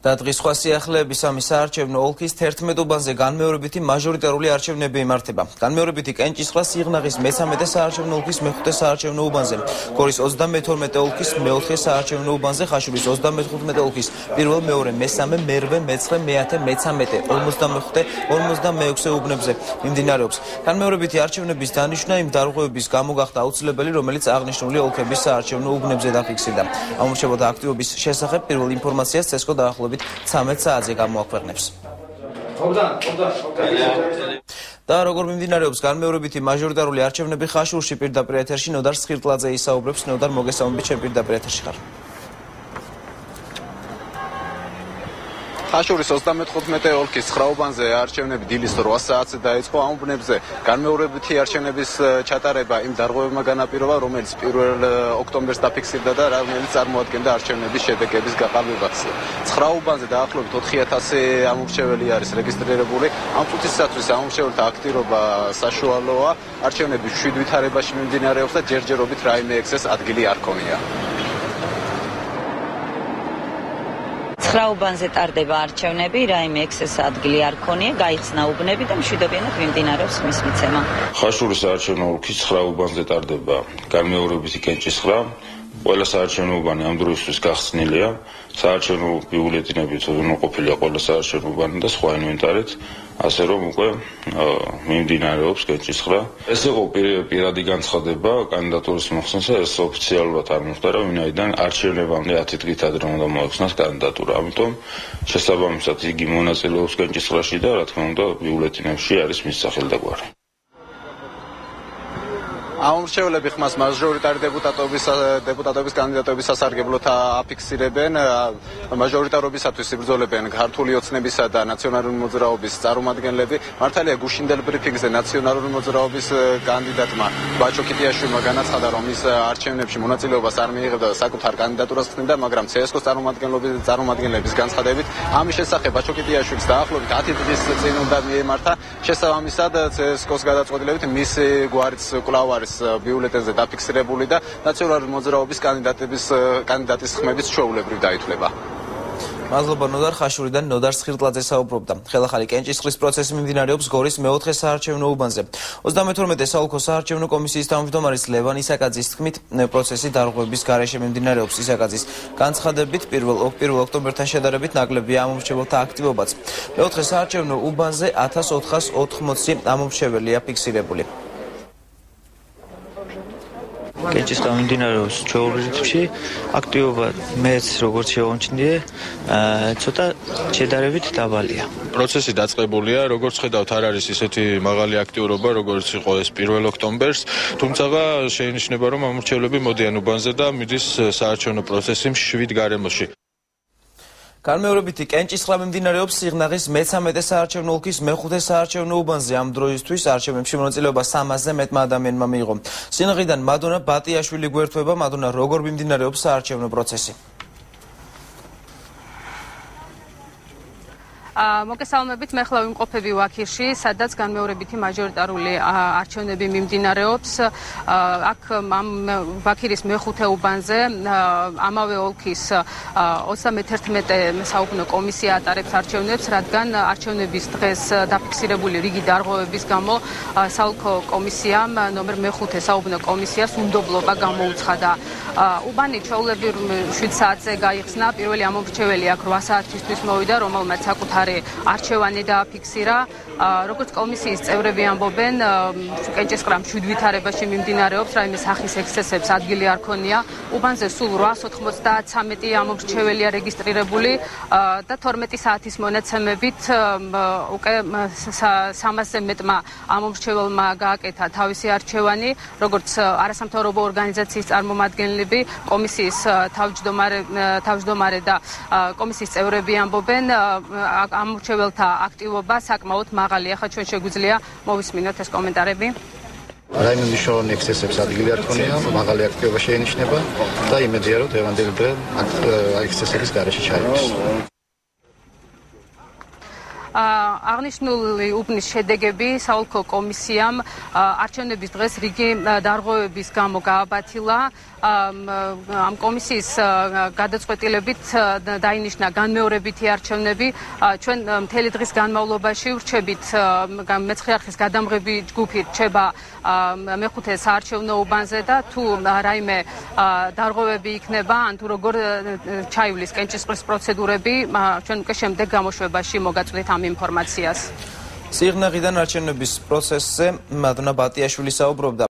და დღის სხვა სიახლეების სამი საარჩევნო ოლქის 11 უბანზე განმეორებითი მაჟორიტარული არჩევნები იმართება. განმეორებითი კენჭისყრა სიღნაღის მე-13 საარჩევნო ოლქის მე-5 საარჩევნო უბანზე, გორის 32 ოლქის მე-4 საარჩევნო უბანზე, ხაშურის 35 ოლქის პირველ, მეორე, მე-3, მე-8, მე-9, მე-10, მე-13, 55-56 უბნებზე მიმდინარეობს. განმეორებითი არჩევნების დანიშვნა იმ დარღვევების გამო გახდა აუცილებელი, რომელიც აღნიშნული ოლქების საარჩევნო უბნებზე დაფიქსირდა. ამორჩეულთა აქტივობის შესახებ პირველ ინფორმაციას CSKO დაახლოებით 13 საათზე გამოაქვეყნებს. და როგორ მიმდინარეობს განმეორებითი მაჟორიტარული არჩევნები ხაშურში, პირდაპირ ეთერში ნოდარ სხირტლაძე ისაუბრებს. ნოდარ, მოგესალმებით, ჩემ პირდაპირ ეთერში ხარ. ხაშურის 35 ოლქის 9 უბანზე არჩევნები დილის 8 საათზე დაიწყო. ამ უბნებზე განმეორებითი არჩევნების ჩატარება იმ დარღვევებმა განაპირობა, რომელიც 1 ოქტომბერს დაფიქსირდა და რომელიც წარმოადგენდა არჩევნების შედეგების გაყალბებას. 9 უბანზე დაახლოებით 4000 ამომრჩეველი არის რეგისტრირებული. ამ წუთისათვის ამომრჩეველთა აქტივობა საშუალოა. არჩევნები 7 ვითარებაში მიმდინარეობს და ჯერჯერობით რაიმე ექსეს ადგილი არ ქონია. 9 უბანზე ტარდება არჩევნები, რაიმე ექსეს ადგილი არ ქონია, გაიხსნა უბნები და მშვიდობიანად მიმდინარეობს მის მიცემა. ხაშურის საარჩევნო ოლქის 9 უბანზე ტარდება განმეორებითი კენჭისყრა. ყველა საარჩევნო უბანი ამ დროისთვის გახსნილია. საარჩევნო ბიულეტენებით ყოფილია ყველა საარჩევნო უბანი და სხვა ინვენტარით, ასე რომ უკვე მიმდინარეობს კენჭისყრა. ეს იყო პირადი განცხადება კანდიდატურის მოხსნისა, ეს ოფიციალურად არ მოხდა, ვინაიდან არჩევნებამდე 10 დღით ადრე უნდა მოეხსნას კანდიდატურა. ამიტომ შესაბამისად იგი მონაწილეობს კენჭისყრაში და რა თქმა უნდა ბიულეტენებში არის მის სახელდაგვარი. ამომრჩევლები ხმას მაჟორიტარი დეპუტატობის კანდიდატების სასარგებლოდ აფიქსირებენ. მაჟორიტარობისათვის იბრძოლებენ ქართული ოცნებისა და ნაციონალური მოძრაობის წარმომადგენლები. მართალია გუშინდელ ბრიფინგზე ნაციონალური მოძრაობის კანდიდატმა ბაჭო კიტიაშვილმა განაცხადა, რომ ის არჩევნებში მონაწილეობას არ მიიღებდა და საკუთარ კანდიდატურას ხსნიდა, მაგრამ CSKO-ს წარმომადგენლების განცხადებით ამის შესახებ ბაჭო კიტიაშვილს დაახლოებით 10 დღის წინ უნდა მიემართა. შესაბამისად CSKO-ს გადაწყვეტილებით მისი გვარიც კვლავ არის ბიულეტენზე დაფიქსირებული და ნაციონალური მოძრაობის კანდიდატის ხმების ჩვეულებრივ დაითვლება. მადლობა ნოდარ, ხაშურიდან ნოდარ სხირტლაძე საუბრობდა. ხელახალი კენჭისყრის პროცესი მიმდინარეობს გორის მე-4 საარჩევნო უბანზე. 32 საოლქო საარჩევნო კომისიის თავმჯდომარის ლევან ისაკაძის თქმით, პროცესი დარღვევების გარეშე მიმდინარეობს. ისაკაძის განცხადებით 1 ოქტომბერთან შედარებით ნაკლებია ამომრჩეველთა აქტივობაც. მე-4 საარჩევნო უბანზე 1480 ამომრჩეველია ფიქსირებული. კენჭისყრა მიმდინარეობს ჩვეულებრივ რიტმში, აქტივობა მეც როგორც შევამჩნიე, ცოტა შედარებით დაბალია. პროცესი დაწყებულია, როგორც ხედავთ, არ არის ისეთი მაღალი აქტიურობა, როგორც იყო ეს 1 ოქტომბერს, თუმცა შეინიშნება, რომ ამომრჩევლები მოდიან უბანზე და მიდის საარჩევნო პროცესი მშვიდ გარემოში. განმეორებითი კენჭისყრა მიმდინარეობს სიღნაღის მე-13 საარჩევნო ოლქის მე-5 საარჩევნო უბანზე. ამ დროისთვის არჩევნებში მონაწილეობა 300-ზე მეტმა ადამიანმა მიიღო. სიღნაღიდან მადონა ბატიაშვილი გვერდება. მადონა, როგორ მიმდინარეობს საარჩევნო პროცესი? მოგესალმებით, მე ხლა ვიმყოფები ვაქირში, სადაც განმეორებითი მაჟორიტარული არჩევნები მიმდინარეობს. აქ ვაქირის მე-5 უბანზე ამავე ოლქის 31 საუბნო კომისია ატარებს არჩევნებს, რადგან არჩევნების დღეს დაფიქსირებული რიგი დარღვევების გამო საოლქო კომისიამ ნომერ მე-5 საუბნო კომისიას უნდობლობა გამოუცხადა. უბანი ჩვეულებრივ 7 საათზე გაიხსნა. პირველი ამომრჩეველი აქ 8 საათისთვის მოვიდა, რომელმაც საკუთარი არჩევანი დააფიქსირა. როგორც კომისიის წევრები ამბობენ, კენჭისყრა მშვიდ ვითარებაში მიმდინარეობს, რაიმე სახის ექსცესებს ადგილი არ ქონია. უბანზე სულ 893 ამომრჩეველია რეგისტრირებული და 12 საათის მონაცემებით უკვე 300-ზე მეტმა ამომრჩეველმა გააკეთა თავისი არჩევანი, როგორც არასამთავრობო ორგანიზაციის წარმომადგენლები, კომისიის თავმჯდომარე და კომისიის წევრები ამბობენ, ამომრჩეველთა აქტივობა საკმაოდ მაღალია. ახლა ჩვენ შეგვიძლია მოვისმინოთ ეს კომენტარები. რაიმე მნიშვნელოვანი ექსცესებს ადგილი არ ქონია, მაღალი აქტივობა შეინიშნება და იმედია, რომ დღევანდელი დღე ექსცესების გარეშე ჩაივლის. აღნიშნული უბნის შედეგები საოლქო კომისიამ არჩევნების დღეს რიგი დარღვევების გამო გააბათილა. ამ კომისიის გადაწყვეტილებით დაინიშნა განმეორებითი არჩევნები. ჩვენ მთელი დღის განმავლობაში ვრჩებით მეცხრე არხის გადამღები ჯგუფი რჩება მეხუთე საარჩევნო უბანზე და თუ რაიმე დარღვევები იქნება, ან თუ როგორ ჩაივლის კენჭისყრის პროცედურები, ჩვენ უკვე შემდეგ გამოშვებაში მოგაწვდით ამ ინფორმაციას. სიღნაღიდან არჩევნების პროცესზე მადნა ბატიაშვილი საუბრობდა.